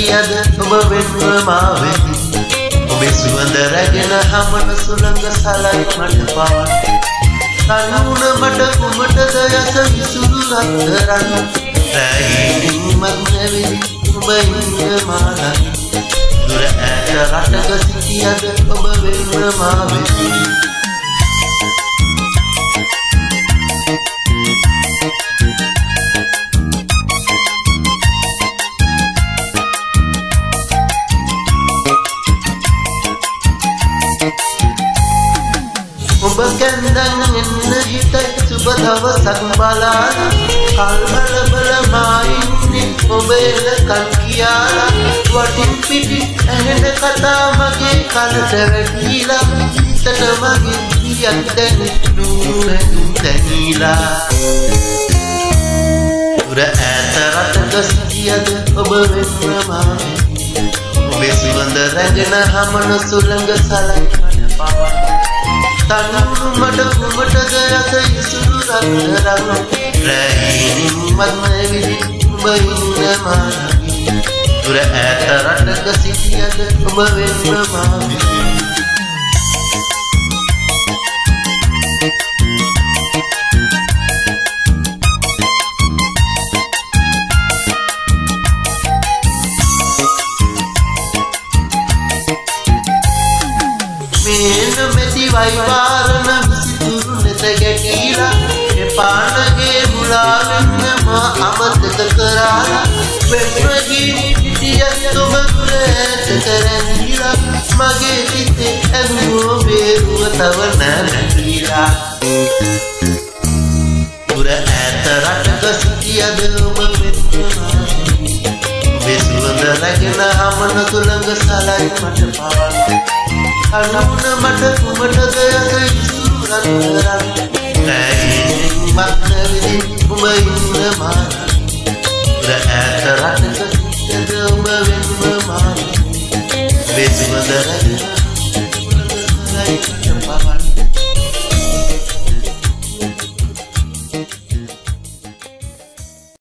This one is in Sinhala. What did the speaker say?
සිටියද ඔබ වෙන්ව මා වෙති ඔබේ සුවඳ රැගෙන හමන සුළඟ සලයි මට පවන් තනුන මට කුමටද යස විසුරු රත්තරන් රැයිනින් මත් නැවිලි ඔබ ඉන්න මාලන් දුර ඈත රටක සිටියද ඔබ වෙන්ව මා වෙති ඔබ කැන්දන් එන්න හිතයි සුබ දවසක් බලාලා කල්බල බල මා ඉන්නේ ඔබ එලකන් කියාලා වටින් පිටි ඇහෙන කතා මගේ කනට වැටිලා හිතට මගේ පියක් දැනෙන්න දැනීලා දුර ඈත රටක සිටියද ඔබ වෙන්ව මා ඔබේ සුවඳ රැගෙන හමන සුළඟ සලයි මට පවන් තනුණු මට කුමටද යස ඉසුරු රත්තරන් රැයිනින් මත් නැවිලි ඔබ ඉන්න මාලගි දුර ඈත රටක සිටියද ඔබ වෙන්ව මා වෙති මේන මෙති වයිවාරණ විසිතුරු නෙත ගැටීලා එපානගේ මුලාවෙන්න මා අමතක කරාලා වෙන්වගී හිටියත් ඔබ දුර ඈතට රැඳීලා මගේ සිතේ ඇඳුණු බේරුව තව නැරඹීලා දුර ඈත රටක සිටියද ඔබ වෙන්ව මා ඔබේ සුවඳ රැගෙන හමන සුළඟ සලයි මට පවන් තනුන මට කුමටද යස ඉසුරු රත්තරන් රැයිනින් මත් නැවිලි ඔබ ඉන්න මාලන් දුර ඈත රටක සිටියද ඔබ වෙන්ව මා ඔබේ සුවඳ රැගෙන